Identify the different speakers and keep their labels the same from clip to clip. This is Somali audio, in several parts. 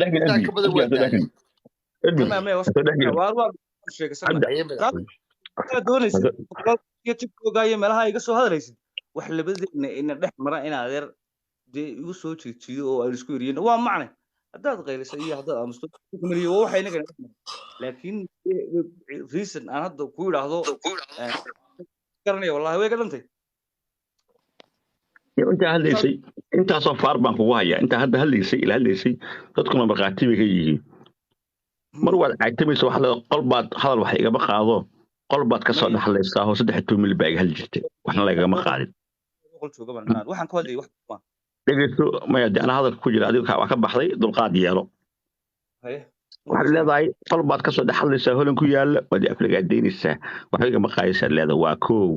Speaker 1: لكن
Speaker 2: intaa
Speaker 1: ادمي
Speaker 2: ka badan
Speaker 1: ادمي
Speaker 2: waa daalay
Speaker 1: لكن ادمي
Speaker 2: tamaamay
Speaker 1: لكن
Speaker 2: waa sheegaysana
Speaker 1: عند
Speaker 2: kaa doonaysid iyo tiktokayo meelaha iga soo hadlaysid wax labadeena ina dhex mara in adeer dee igu soo jeejiyo oo aan isku eriyeen waa macne haddaad qayliso iyo haddaad aamusto kumaliyo waa waxa inaga laakiin reason aan hadda ku idhaahdo garanaya wallahi way ka dhantay
Speaker 1: انت هليسي انت صفار بان كوغو هيا انت هدا هليسي الى هليسي dadkuna marqaati bay yihiin mar wad caagtamayso wax la qalbaad hadal wax iga qaado qalbaad ka soo dhaxlaysaa oo 3 mil baa hal jirtay waxna laga ma qaadin
Speaker 2: qol jooga baan waxaan ku hadlay wax ma
Speaker 1: dhageyso ma yadii ana hadal ku jira adiga wax ka baxday dulqaad yeelo waxaad leedahay qalbaad ka soo dhaxlaysaa holan ku yaala wadi afriga deynaysaa wax iga ma qaadaysaa leedahay waa koow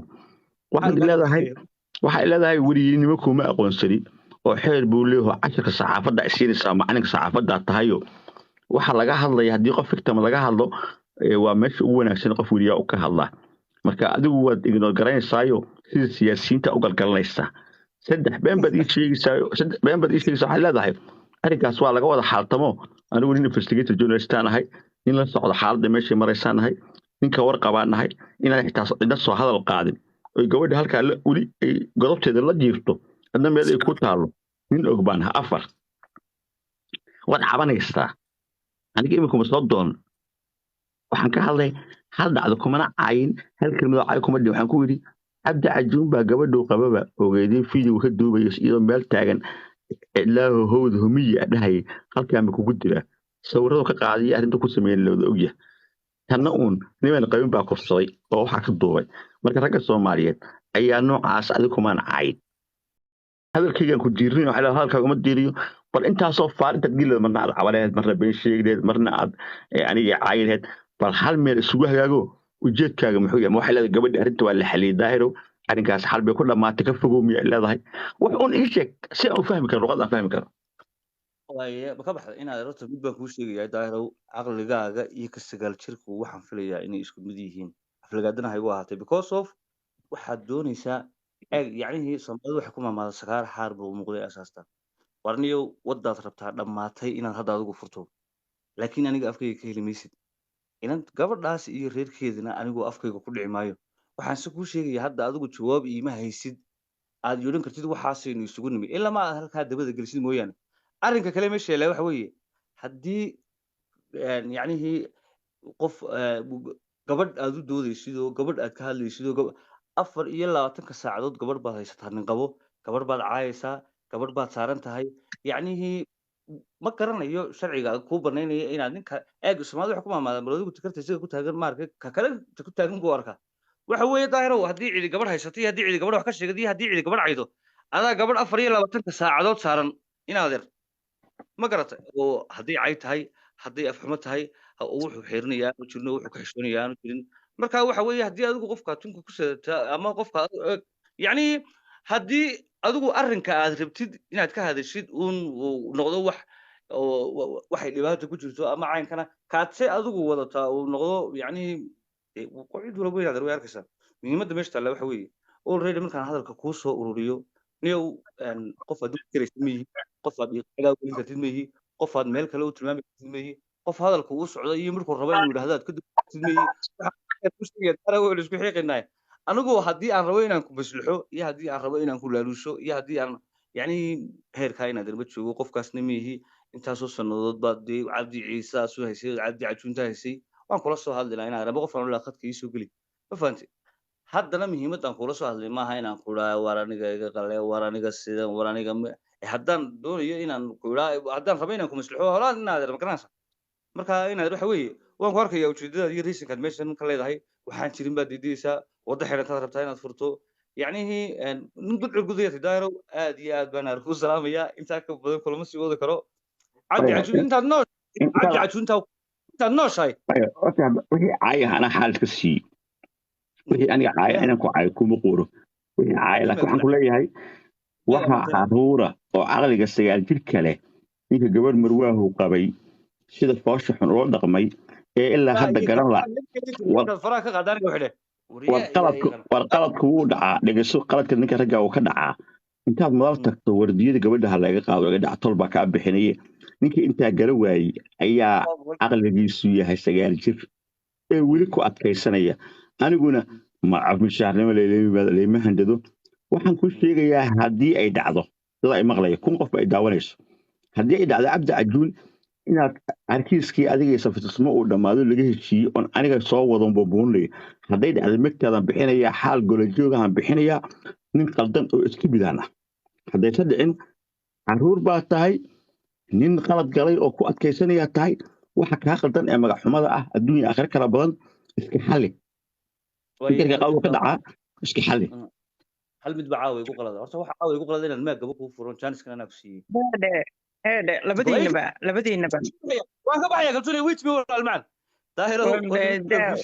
Speaker 1: waxay leedahay wariyeynimo kuma aqoonsani oo xeer buu leeyahay casharka saxaafadda siinaysa macalinka saxaafadda tahayo waxa laga hadlaya hadii qof fikirta laga hadlo waa meesha ugu wanaagsan qof wariya u ka hadla marka adigu waad ignore garanaysayo sida siyaasiyiinta u galgalanaysa saddex been bad ii sheegaysaa waxay leedahay arrinkaas waa laga wada xaaltamo anigu nin investigator journalist ahay in la socdo xaaladda meesha maraysanahay ninka warqabaanahay inaan xitaa cidda soo hadal qaadin oo gabadha halka wali godobteeda la jiirto adna meel ay ku taalo nin og baan afar wad cabanaysaa aniga imika soo doon waxaan ka hadlay hal dhacdo kuma cayin hal kelmado ay kuma dhig waxaan ku yiri abdi cajuun baa gabadhu qababa ogeedin video ka duubayo iyadoo meel taagan ilaahu howd humiya dhahay halka ma kugu dira sawirada ka qaadiya arrinta ku sameeyay loo ogyahay tanna niman qabin baa kufsaday oo waxa ka duubay marka ragga Soomaaliyeed ayaa noocaas adiga kuma cayin hadalkayga ku diirin waxa halka uma diiriyo bal intaasoo faarinta gilada marna aad cabaleed marna been sheegleed marna aad aniga caayineed bal hal meel isugu hagaago ujeedkaaga muxuu yahay waxa leedahay gabadha arrinta waa la xaliyay daahiro arrinkaas xal bay ku dhamaatay ka fogow miyaa leedahay wax ii sheeg si aan fahmi karo luqad aan fahmi karo
Speaker 2: waaye ka baxda inaad rabto mid baan kuu sheegayaa daahiro aqligaaga iyo ka sagaal jirku waxaan filayaa inay isku mid yihiin aflagaadana haygu ahaatay because of waxaad doonaysaa yacnihii Soomaalidu waxay ku maamaada sagaar xaar buu muuqday asaasta warniyo wadaad rabtaa dhamaatay inaad hadda adigu furto laakiin aniga afkayga ka helimaysid inan gabadhaas iyo reerkeedina anigu afkayga ku dhici maayo waxaan si kuu sheegayaa hadda adigu jawaab iima haysid aad yeelan kartid waxaasaynu isugu nimi ilaa ma aad halkaa dabada gelisid mooyaane arrinka kale meesha yaala waxa weeye haddii yacnihii qof gabadh aad u doodaysid oo gabadh aad ka hadlaysid oo 24 saacadood gabadh baad haysataa nin qabo gabadh baad caayaysaa gabadh baad saaran tahay yacnihii ma garanayo sharciga ku banaynaya inaad ninka Soomaalidu wax ku maamaadaan baladigu tikarta sida ku taagan maarka ka kale ku taagan ku arka waxa weeye daahiro haddii cidi gabadh haysatay haddii cidi gabadh wax ka sheegay haddii cidi gabadh caydo adaa gabadh 24 saacadood saaran inaad yar ma garatay oo haddii cay tahay haddii afxumo tahay wuxuu xirinayaa u jirno wuxuu ka xishoonayaa aanu jirin marka waxa weeye haddii adigu qofka tunka ku sadata ama qofka yacni haddii adigu arrinka aad rabtid inaad ka hadashid noqdo wax waxay dhibaato ku jirto ama caynkana kaadse adigu wadataa uu noqdo yacni qocid wala weyn aad arkaysaa muhiimadda meesha taalla waxa weeye already markaan hadalka kuu soo ururiyo niyow qof aad karaysid miyi qof aad iqadaa gelin kartid miyi qof aad meel kale u tilmaami kartid miyi qof hadalka uu socdo iyo markuu rabo inuu yidhaahdo aad ka dugtid miyi isku xiiqinay anigu haddii aan rabo inaan ku maslaxo iyo haddii aan rabo inaan ku laaluusho iyo haddii aan yacni heerkaa inaad darba joogo qofkaasna miyihi intaasoo sannadood baad dee cabdi ciise asu haysay cabdi cajuunta haysay waan kula soo hadli lahaa inaan rabo qof aan khadka ii soo geli ma fahantay haddana muhiimadaan kula soo hadlay maaha inaan ku idhaa war aniga iga qale war aniga sidan war aniga haddaan doonayo inaan ku idhaa haddaan rabo inaan ku maslaxo horaa inaad magaranaysa marka inaad waxa weeye waan ku arkayaa ujeedadaada iyo reasonkaad meeshan ka leedahay waxaan jirin baad diidaysaa waddo xirantaad rabtaa inaad furto yacnihii nin gudcur gudayatay daahiro aad iyo aad baan ku salaamayaa intaa ka badan kulama sii wadi karo cabdi cajuun intaad nooshahay
Speaker 1: wixii caaya ana xaalka sii wixii aniga caaya inaan ku caayo kuma qoro wixii caaya laakiin waxaan ku leeyahay waxa caruura oo caqliga sagaal jirka leh ninka gabadh marwaahu qabay sida foosha xun loo dhaqmay ee ilaa hadda garan la war qaladku wuu dhacaa dhegeyso qaladka ninka ragga uu ka dhacaa intaad madal tagto wardiyada gabadha laga qaado iga dhac tol baa ka bixinay ninkii intaa gara waayey ayaa caqligiisu yahay 9 jir ee weli ku adkaysanaya aniguna ma afmishaarnimo leeyma handado waxaan ku sheegayaa haddii ay dhacdo sida ay maqlaya kun qof ay daawanayso haddii ay dhacdo cabdi cajuun inaad arkiiskii adiga safiismo uu dhamaado laga heshiiyey on aniga soo wadan bobuunley hadday dhacdo magtaadan bixinaya xaal golajoogahan bixinaya nin qaldan oo iska bidaan ah hadday ka dhicin caruur baa tahay nin qalad galay oo ku adkaysanaya tahay waxa kaa qaldan ee magac xumada ah adduunya aakhir kala badan iska xalli inta qawl ka dhaca iska xalli
Speaker 2: hal mid baa caawa igu qalada horta waxa caawa igu qalada inaan maag gabo ku furan chance kana nafsiyo
Speaker 3: labadiinaba
Speaker 2: waan ka baxaya kalsooni wait me wal macaan daahiro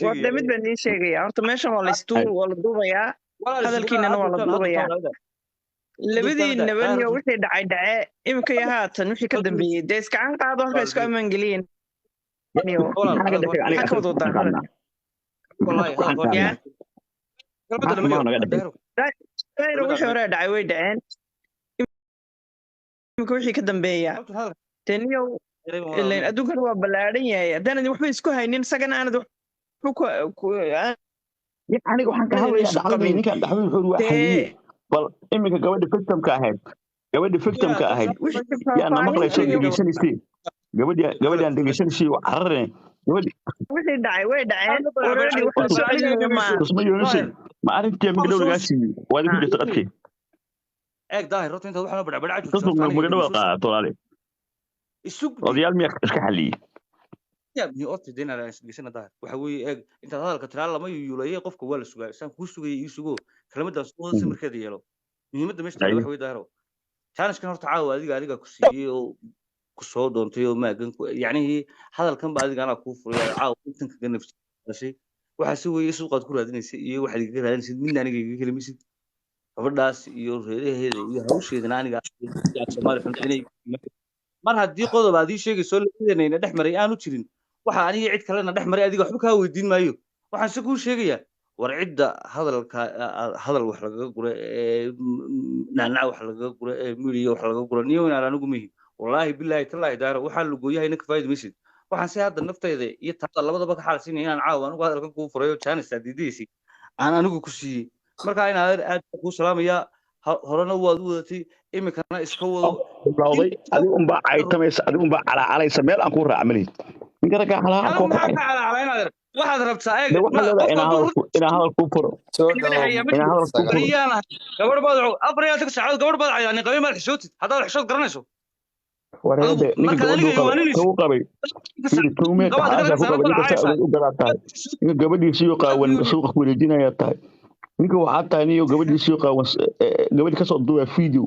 Speaker 3: wada mid baan ii sheegaya horta meeshan waa la duubayaa hadalkiinana waa la duubayaa labadiinaba iyo wixii dhacay imika iyo haatan wixii ka dambeeyey dee iskacan qaado halka isku ammaan geliyeen wixii hore dhacay way dhaceen imika wixii ka dambeeya teniyo adduunkan waa ballaadhan yahay haddaanad waxba isku haynin isagana aanad
Speaker 1: aniga waxaan ka hadlayaa dhacdadii ninkan dhaxwey wuxuu waa xaliyey bal iminka gabadha victimka ahayd yaana maqlayso dhegeysanaysa gabadhaan dhegeysanaysay oo carareen
Speaker 3: wixii dhacay way dhaceen
Speaker 1: ma arrintii magdhow lagaa siiyey waad ku jirta qadkii
Speaker 2: eeg daahir horta inta waxaan badhbadhaa
Speaker 1: magdhow qaato walaale odayaal miyaa iska xaliyey
Speaker 2: ni orta deena la isgeysana daahir waxa weeye eeg inta hadalka tiraa lama yuulayay qofka waa la sugaa san ku sugay ii sugo kalamadaas oo samirkeeda yeelo muhiimadda meesha waxa weeye daahiro challenge-kan horta caawa adiga ku siiyay oo ku soo doontay oo maagan yani hadalkan ba adiga ana ku furay caawa intan ka nafsi waxa si weeye suuqaad ku raadinaysay iyo waxa iga raadinaysay midna aniga iga helmisid gabadhaas iyo reeraheeda iyo hawsheedana aniga Soomaali xuntinay mar haddii qodob aad ii sheegayso leeyahay dhex maray aanu jirin waxa aniga cid kalena dhex maray adiga waxba ka weydiin maayo waxaan si ku sheegayaa war cidda hadal wax laga gura nacnac wax laga gura media wax laga gura niyo inaan anigu mihi wallahi billahi tallahi daaro waxaan lagu yahay inka faa'iido misid waxaan si hadda naftayda iyo taada labadaba ka xaalsiinay inaan caawa anigu hadalkan ku furayo chance diidaysi aan anigu ku siiyay marka inaan aad ku salaamaya horena waad u wadatay imikana iska wado
Speaker 1: bilowday adigu unbaa caytamaysa adigu unbaa calaacalaysa meel aan ku raacmalay ninka raga calaaca ku kacay
Speaker 2: waxaad rabtaa eeg
Speaker 1: inaan hadal ku furo
Speaker 2: gabadh baad afriyaadka saacad gabadh baad cayaan qabay mal xishootid hadaad xishood garanayso
Speaker 1: wareede ninka gabadhu uu qabay tuume taasa ku qabay ninka saacad u garaatay ninka gabadhiisii oo qaawan suuqa ku wareejinaya tahay ninka waxaa tahay niyo gabadhiisii qaawan gabadhi ka soo duubay video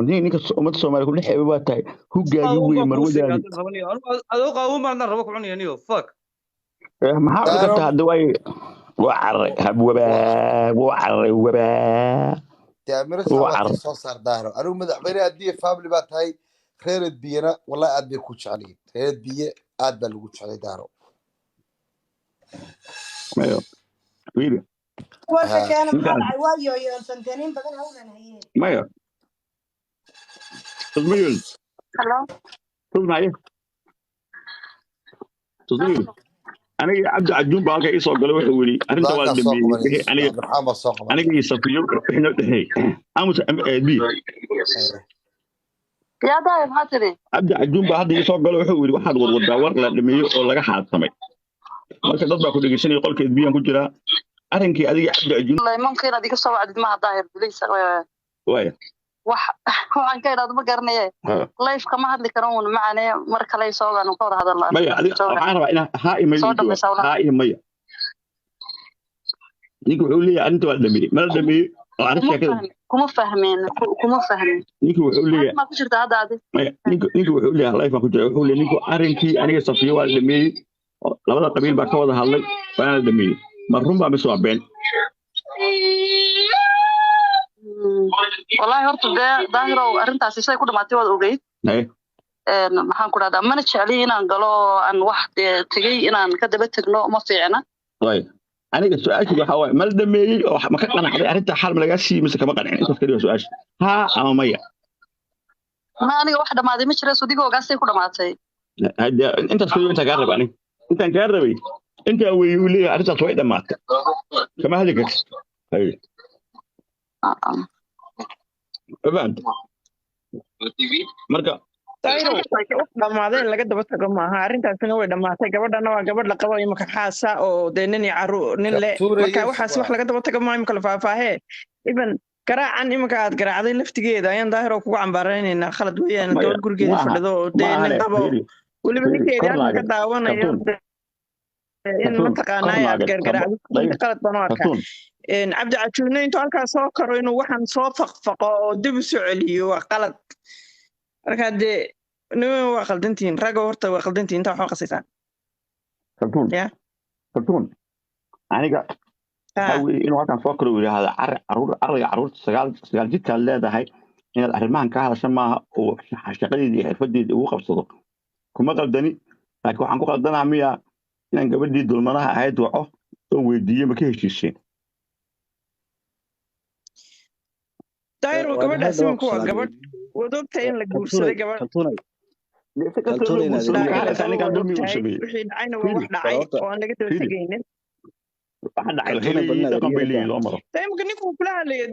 Speaker 1: ninka ummadda Soomaaliya ku dhexeeyay waa tahay hoggaagi weey marwadaadi
Speaker 2: adoo qaawan baan rabo ku cunaya niyo fuck
Speaker 1: maxaa uga tahay hadda way وعر
Speaker 4: تامر soo saar daahro anigu madaxweyne hadii family baa tahay reered biyana wallahi aad bay ku jeceliin reered biye aad baa lagu jecelay daahro
Speaker 1: mayo wiil
Speaker 5: warka kana maxay waayo iyo santanin badan hawlan hayeen
Speaker 1: mayo tusmayul
Speaker 3: hello
Speaker 1: tusmayul aniga cabdi cajuun baa halka isoo galay wuxuu wili arinta waa dhameeyay aniga isafiyo wixna dhahay amus bi
Speaker 3: يا دايم هاتري
Speaker 1: cabdi cajuun baa hadda isoo galay wuxuu wili waxaad wadwadaa war la dhameeyo oo laga xaadsamay marka dad baa ku dhageysanay qolkeed biyan ku jira arinkii adiga cabdi cajuun
Speaker 3: والله ممكن اديك سو عدد ما داير بليس
Speaker 1: waaya
Speaker 3: waxaan ka iraado ma garanaye live kama hadli karo un macane mar kale soo gaan ku wada hadalnaa
Speaker 1: maya waxaan rabaa inaan ha imaya ninka wuxuu leeyahay arinta waa dhameeyay ma dhameeyay oo arin sheekada
Speaker 3: kuma fahmeen
Speaker 1: ninka wuxuu leeyahay
Speaker 3: ma ku jirta hadda adi
Speaker 1: maya ninka wuxuu leeyahay live ku jira wuxuu leeyahay ninka arinkii aniga safiyo waa dhameeyay labada qabiil baa ka wada hadlay waa dhameeyay ma run baa mise waa been
Speaker 3: والله horta daahiro arintaasi say ku dhamaatay wad ogeyd maxaan ku radaa mana jecli inaan galo aan wax tagay inaan ka daba tagno ma fiicna
Speaker 1: way aniga su'aashu waxa way mal dhameeyay oo ma ka qanacday arinta xal ma laga sii mise kama qancin inta kaliya su'aash ha ama maya
Speaker 6: ما أنا واحدة ما دي مش رأس وديك وقاسي كل ما تي
Speaker 1: انت تقول انت قرب يعني انت قربي انت ويولي عرفت تويدا معك كما هذيك اي فهمت marka
Speaker 3: tayro wax dhamaadeen laga daba tago maaha arrintaasina way dhamaatay gabadhana waa gabadh la qabo imaka xaasa oo de nin le marka waxaas wax laga daba tago maaha imaka la faahfaahee even garaacan imaka aad garaacday laftigeeda ayaan daahiro kugu cambaaraynayna khalad weeyaan gabadh gurigeeda fadhido de nin qabo weliba ninkeedii halkan ka daawanayo in mataqaanaa aad gargaraacdo qalad baan u arkaa cabdi cajuune intuu halkaas soo karo inuu waxaan soo faqfaqo oo dib u soo celiyo waa qalad marka dee niman waa qaldantiin ragga horta waa qaldantiin intaa waxaa qasaysaan
Speaker 1: kaltuun aniga inuu halkan soo karo yidhaahda caruurta sagaal jidkaad leedahay inaad arrimahan ka hadasha maaha oo shaqadeedii xirfadeedii ugu qabsado kuma qaldani laakiin waxaan ku qaldanaa miya inaan gabadhii dulmanaha ahayd waco oo weydiiye ma ka heshiiseen
Speaker 3: daayiro gabadhaasi iminku waa gabadh wadogta in la guursaday gabadh wixii dhacayna waa wax dhacay oo aan laga daba tegaynin imika ninkuu kula hadlaya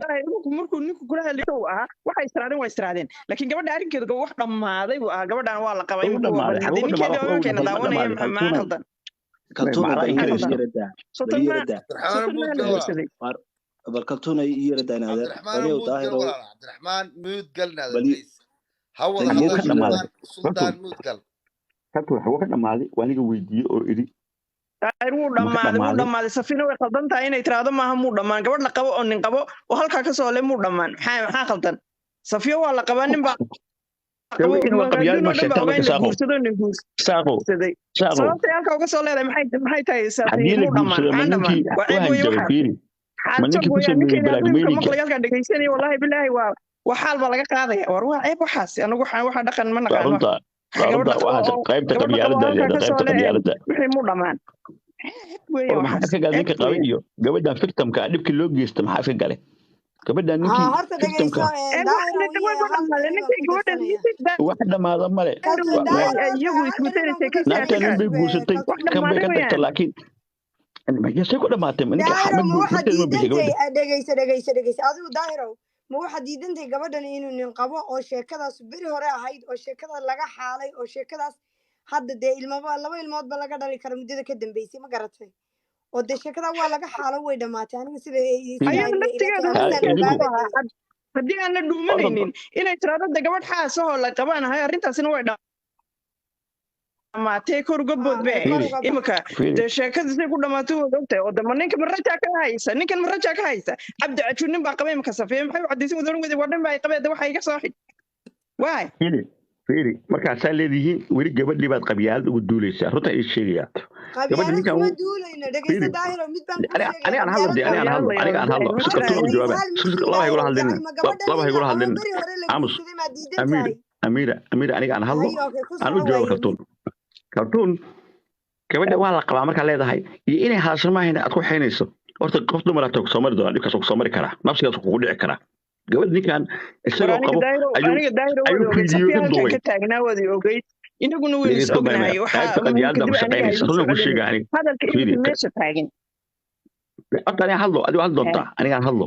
Speaker 3: markuu ninku kula hadlaya uu ahaa waxay istiraadeen waa istiraadeen laakiin gabadha arrinkeedu wax dhammaaday buu ahaa gabadhan waa la qabay ninkeeda ogaankeena daawanaya maxaa qaldan
Speaker 7: بركلتونا يرد أنا هذا
Speaker 4: عبد الرحمن مود قلنا هذا سلطان مود قل
Speaker 1: كتو هو كان مالي وأنا جويدي أو إدي
Speaker 3: wuu dhammaaday safina way qaldan tahay inay tiraahdo maaha muu dhammaan gabadh la qabo oo nin qabo oo halkaa ka soo le muu dhammaan maxaa qaldan safiyo waa la qabaa nin baa sababtay halkaa uga soo leedahay maxay tahay safiyo muu dhammaan waa ceeb weeye waxaa dhegeysanaya wallahi bilaahi waa xaal baa laga qaadaya war waa ceeb waxaas anagu waxa dhaqan ma naqaano
Speaker 1: qaybta qabyaalada
Speaker 3: wixii muu dhammaan
Speaker 1: maxaa ka galay ninka qabay iyo gabadhan victimka dhibkii loo geysta maxaa ka galay gabadhan ninkii victimka wax dhamaada male naagta nin bay guursatay kan bay ka tagta laakiin يسوي كل ما تم إنك حمد
Speaker 5: dhegeysa adigu daahirow ma waxa diidantay gabadhan inuu nin qabo oo sheekadaas beri hore ahayd oo sheekada laga xaalay oo sheekadaas hadda dee laba ilmood ba laga dhali kara muddada ka dambeysay ma garatay oo dee sheekada waa laga xaalo way dhamaatay aniga sida
Speaker 3: haddii aan la dhuumanaynin inay tiraado gabadh xaasahoo la qabanahay arrintaasina way dhamaatay kor uga boodbe imika dee sheekadiisay ku dhamaatay waad ogtahay oo dama ninka marajaa ka haysa ninkan marajaa ka haysa cabdi cajuunin baa qabay imika safiye maxay u cadaysan wadan wadi wadhan baa qabay waxa iga soo xid waay
Speaker 1: fiiri markaasaa leedihiin weli gabadhii baad qabyaalad ugu duulaysaa runta ay sheegaya
Speaker 5: gabadha ninkan ma duulayna dhageysta daahiro mid baan ku sheegay
Speaker 1: aniga aan hadlo shaqadu jawaaba laba hay gula hadlin amus amira aniga aan hadlo aan u jawaabo kartuun gabadha waa la qabaa markaa leedahay iyo inay hadasho maahayna aad ku xeynayso horta qof dumar aad soo mari doonaa dhibkaas soo mari karaa nafsigaas kugu dhici karaa gabadh ninkan isagoo qabo ayuu fiidiyo ka duubay
Speaker 3: ka taagnaa wadi ogeyd inaguna waynu is ognahay
Speaker 1: waxaa qabyaalada ku shaqaynaysa runta ku sheega aniga
Speaker 3: hadalka inta meesha taagan
Speaker 1: aniga hadlo adigu hadlo doontaa aniga aan hadlo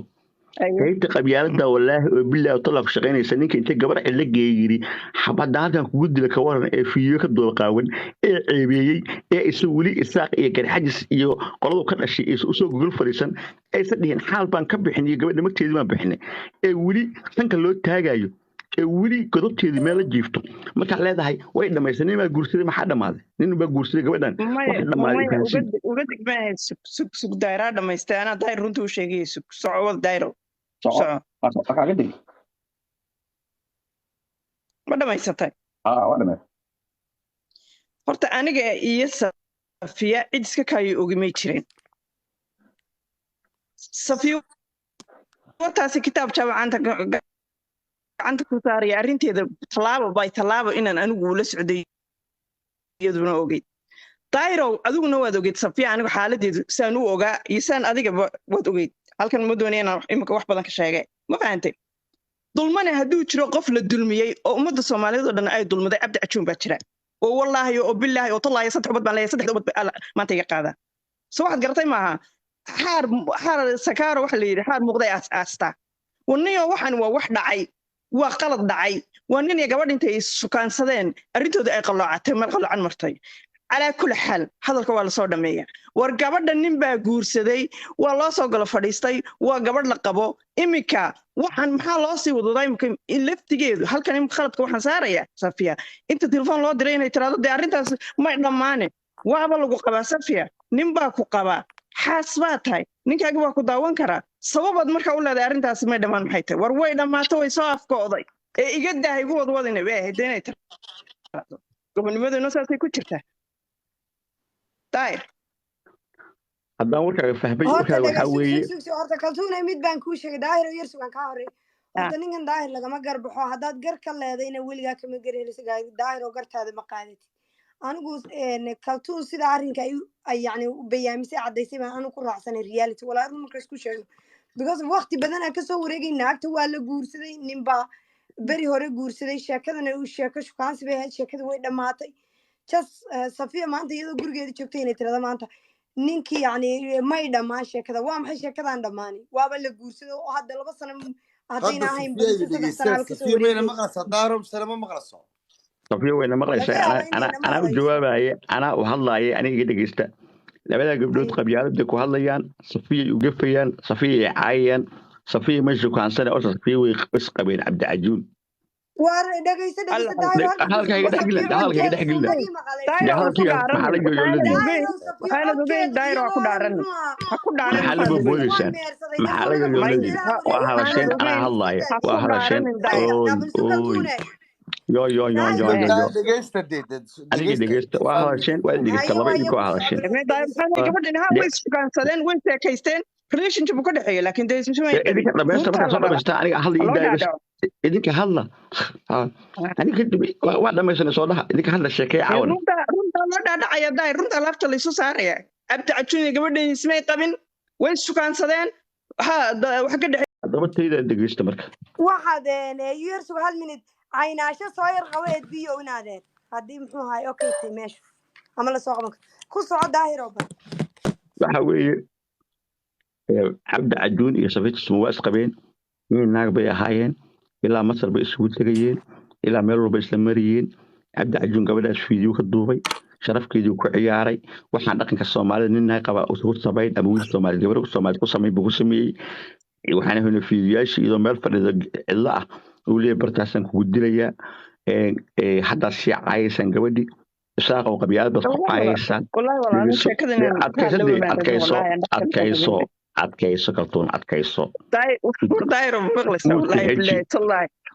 Speaker 1: qaybta qabyaalada wallaahi oo bilaa talaq shaqaynaysa ninka inta gabar cid la geeyiri xabada halkan kugu dila ka waran ee fiiyo ka doob qaawan ee ceebeeyay ee isu wali isaaq iyo garxajis iyo qoladu ka dhashay ee soo gogol fariisan ay sadhiin xaal baan ka bixin iyo gabadha magteedii baan bixinay ee wali sanka loo taagayo ee wali godobteedii meel la jiifto marka leedahay way dhamaysanay ma guursaday maxaa dhamaaday nin baa guursaday gabadhan wax dhamaaday
Speaker 3: uga digmaahay sug daayra dhamaystay ana daayr runtii u sheegay socod daayro ma dhamaysatay horta aniga iyo safiya cid iska kaayo ogimay jireen safiya wataasi kitaab gacanta ku saaraya arrinteeda tallaabo inaan anigu la socday iyaduna ogeyd dayrow adiguna waad ogeyd safiya anigu xaaladeedu saan u ogaa iyo saan adigaba waad ogeyd halkan ma doonaya inaan imika wax badan ka sheegay ma fahantay dulmana hadduu jiro qof la dulmiyey oo ummadda soomaaliyeed oo dhan ay dulmaday cabdi cajuun baa jira oo wallaahi oo billaahi oo tallaahi 3 ubad baan leeyahay 3 ubad maanta iga qaadaa soo waxaad garatay maaha xaar sakaaro waxa la yidhi xaar muuqday aastaa waniyo waxaan waa wax dhacay waa qalad dhacay waa nin iyo gabadh intay sukaansadeen arrintooda ay qalloocatay meel qalloocan martay calaa kulli xaal hadalka waa lasoo dhameeya war gabadha nin baa guursaday waa loo soo galo fadhiistay waa gabadh la qabo iminka waxaan maxaa loo sii wadudaa imika laftigeedu halkan imika khaladka waxaan saaraya safiya inta telefoon loo diray inay tiraado dee arrintaas may dhammaane waaba lagu qabaa safiya nin baa ku qabaa xaas baa tahay ninkaagi waa ku daawan karaa sababaad markaa u leedahay arrintaas may dhammaan maxay tahay war way dhammaato way soo afkooday ee iga daahay igu wadwadina bay ahayd inay tiraado gobonimaduna saasay ku jirtaa
Speaker 1: haddaan warkaaga fahmay warkaaga waxaa weeye
Speaker 5: horta kaltuunay mid baan kuu sheegay daahir yar sugan kaa horey horta ninkan daahir lagama garbaxo haddaad gar ka leedayna weligaa kama garhelisa daahir oo gartaada ma qaadatid anigu kaltuun sida arrinka ay yani bayaamisay caddaysay baan anigu ku raacsanay reality walaa arrin marka isku sheegno because waqti badan aan kasoo wareegay naagta waa la guursaday ninbaa beri hore guursaday sheekadana uu sheeko shukaansi bay ahayd sheekada way dhammaatay jas safiya maanta iyadoo gurigeeda joogtay inay tirada maanta ninkii yani may dhammaan sheekada waa maxay sheekadaan dhammaanay waaba la guursado oo hadda 2 sano haddayna ahayn
Speaker 4: safiya mayna maqlaysaa daarom salama maqlayso
Speaker 1: safiya wayna maqlaysaa anaa u jawaabaye anaa u hadlaaye aniga iga dhegeysta labada gabdhood qabyaaladda ku hadlayaan safiyay u gafayaan safiyay caayayaan safiya ma shukaansan oo safiya way isqabeen cabdi cajuun
Speaker 5: war dhageysta
Speaker 1: halkayga dhexgelin
Speaker 3: waxaana ogeyn daayir waa ku dhaaran ha ku dhaaran
Speaker 1: maxaa laga boodaysaa maxaa laga yooladi waa hadasheen anaa hadlaaya waa hadasheen yo aniga dhegeysta waa hadasheen waa dhegeysta laba idinkoo hadasheen
Speaker 3: gabadhin ha way sukaansadeen way sheekaysteen relationship ka dhaxeeya laakiin dee
Speaker 1: idinka dhamaysta markaa soo dhamaysta aniga hadla ii daayis idinka hadla aniga waa dhamaysana soo dhaha idinka hadla sheekay caawan
Speaker 3: runta loo dhaadhacaya daay runta laafta laysu saaraya cabdi cajuun gabadhin ismay qabin way sukaansadeen waxa ka dhaxeeya
Speaker 1: dabatayda dhegeysta marka
Speaker 5: waxaad years hal minute caynaasho soo yar qabo biyo inaadeen haddii muxuu ahaay okay tay meesha ama la soo qaban ku soco daahir oo badan
Speaker 1: waxa weeye cabdi cajuun iyo safiitus waa isqabeen nin naag bay ahaayeen ilaa masar bay isugu tegayeen ilaa meel walba isla mariyeen cabdi cajuun gabadhaas fiidiyoo ka duubay sharafkeedii ku ciyaaray waxaan dhaqanka soomaalida nin naag qaba ugu sameeyay ama wiil Soomaali gabar Soomaali ku sameeyay bugu sameeyay waxaan helnay fiidiyaashii iyadoo meel fadhida cidla ah uu leeyahay bartaasan kugu dilaya hadda si caaysan gabadhi isaaq oo qabyaalad bad ku caaysan
Speaker 3: wallahi walaal sheekadana
Speaker 1: adkayso kaltuun adkayso
Speaker 3: daayiro maqlaysa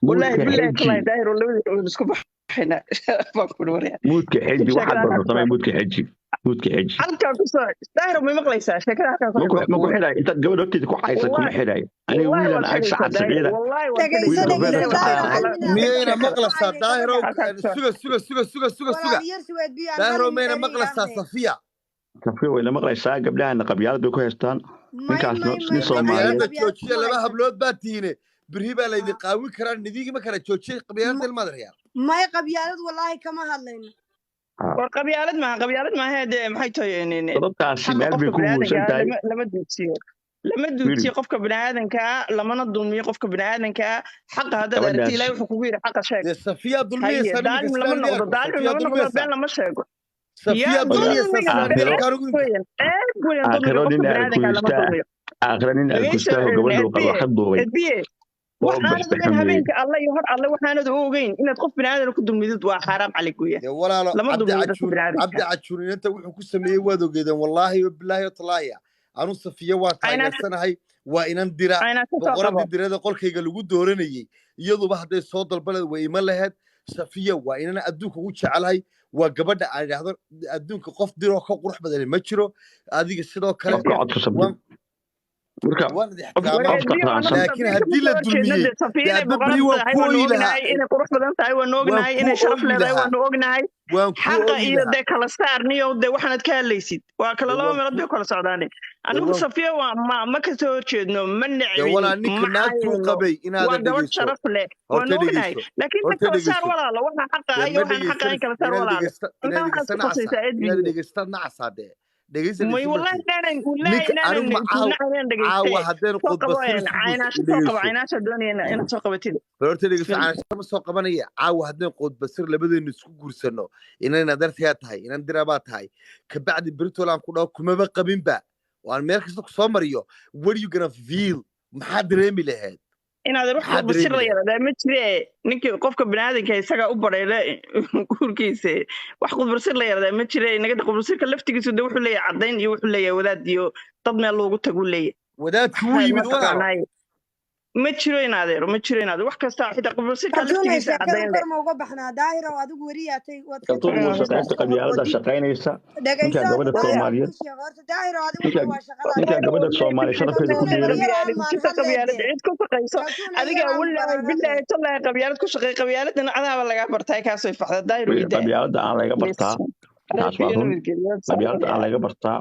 Speaker 3: wallahi billahi daayiro labadii isku baxayna baa ku dhawareey
Speaker 1: muudka xeji waxa badan samay muudka xeji
Speaker 3: halka ku soo daayiro ma maqlaysaa sheekada halka
Speaker 1: ma ku xidhay inta gabadh waqtiga ku caaysan ku xidhay aniga wiilan ay saacad saciida
Speaker 4: miyayna maqlaysaa daayiro suga daayiro mayna maqlaysaa safiya
Speaker 1: way la maqlaysaa gabdhaha qabyaalad bay ku haystaan ninkaas nin Soomaaliyeed
Speaker 4: joojiya laba hablood baa tiine birhi baa la idin qaawin karaa nidigi ma kala joojiyay qabyaalad ilmaad riyaa
Speaker 5: may qabyaalad wallahi kama hadlayno
Speaker 3: war qabyaalad ma hade maxay tahay
Speaker 1: dadkaasi meel bay ku muusantahay
Speaker 3: lama duujiyo qofka bini'aadanka lamana dulmiyo qofka bini'aadanka xaqa hadda aragti ilaahay wuxuu kugu yiri xaqa sheeg
Speaker 4: safiya dulmiyaysa
Speaker 3: been lama sheego
Speaker 4: safiya dulmiyaysa
Speaker 1: آخرين الكستاه قبل وخذوا
Speaker 3: waxaan habeenka alla iyo hor alle waxaanad ogeyn inaad qof bini'aadan ku dulmidid waa xaraam calayk weeya
Speaker 4: walaalo cabdi cajuun inta wuxuu ku sameeyay waad ogeedeen wallahi billahi talaaya anu safiya waa taageersanahay waa inan dira boqoradii dirada qolkayga lagu dooranayay iyaduba hadday soo dalbaleed way ima lahayd safiya waa inan adduunka ugu jecelahay waa gabadha aan idhaahdo adduunka qof diroo ka qurux badan ma jiro adiga sidoo kale
Speaker 3: laakiin haddii la dulmiyey inay qurux badan tahay waan ognahay inay sharaf leedahay waan ognahay xaqa iyo dee kala saarniyo dee waxaanad ka hadlaysid waa kala laba meelood bay kala socdaane anigu safiya waa ma ka soo jeedno ma nicmin
Speaker 4: wala ninka naagtu qabay inaad dhigeyso
Speaker 3: sharaf leh waan ognahay laakiin ka kala saar walaalo waxa xaqa ay waxaan xaqa in kala saar walaalo
Speaker 4: inaad dhigeysto nacasaade dhegeysan
Speaker 3: may wallahi
Speaker 4: caawa haddeen
Speaker 3: qodbasir doonayna inaad soo qabatid
Speaker 4: horta dhegeysan ma soo qabanaya caawa haddeen qodbasir labadeenu isku guursano inaan adartiyaa tahay inaan dirabaa tahay kabacdi britolan ku dhaw kumaba qabinba waan meel kasta ku soo mariyo what you gonna feel maxaa dareemi lahayd
Speaker 3: inaad wax qodbasir la yaraada ma jire ninkii qofka banaadinka isaga u bareele guurkiisa wax qodbasir la yaraada ma jire inaga qodbasirka laftigiisu wuxuu leeyahay cadayn iyo wuxuu leeyahay wadaad iyo dad meel loogu tagu leeyahay
Speaker 4: wadaad ku yimid walaal
Speaker 3: ma jiro inaad wax kasta xitaa qodbasirka laftigiisa cadayn
Speaker 5: leh ma uga baxnaa daahir oo adigu wariyaatay
Speaker 1: wad ka shaqeynta qabyaalada shaqeynaysa ninka gabadha Soomaaliyeed
Speaker 5: daahir oo adigu waa shaqada
Speaker 1: ninka gabadha Soomaaliyeed sharafeeda ku dheeray
Speaker 3: qabyaalada cid ku shaqeyso adiga wallahi billahi tallahi qabyaalad ku shaqeey qabyaaladana adaaba laga bartay ka soo faxda daahir
Speaker 1: qabyaalada aan laga bartaa taas waa qabyaalada aan laga bartaa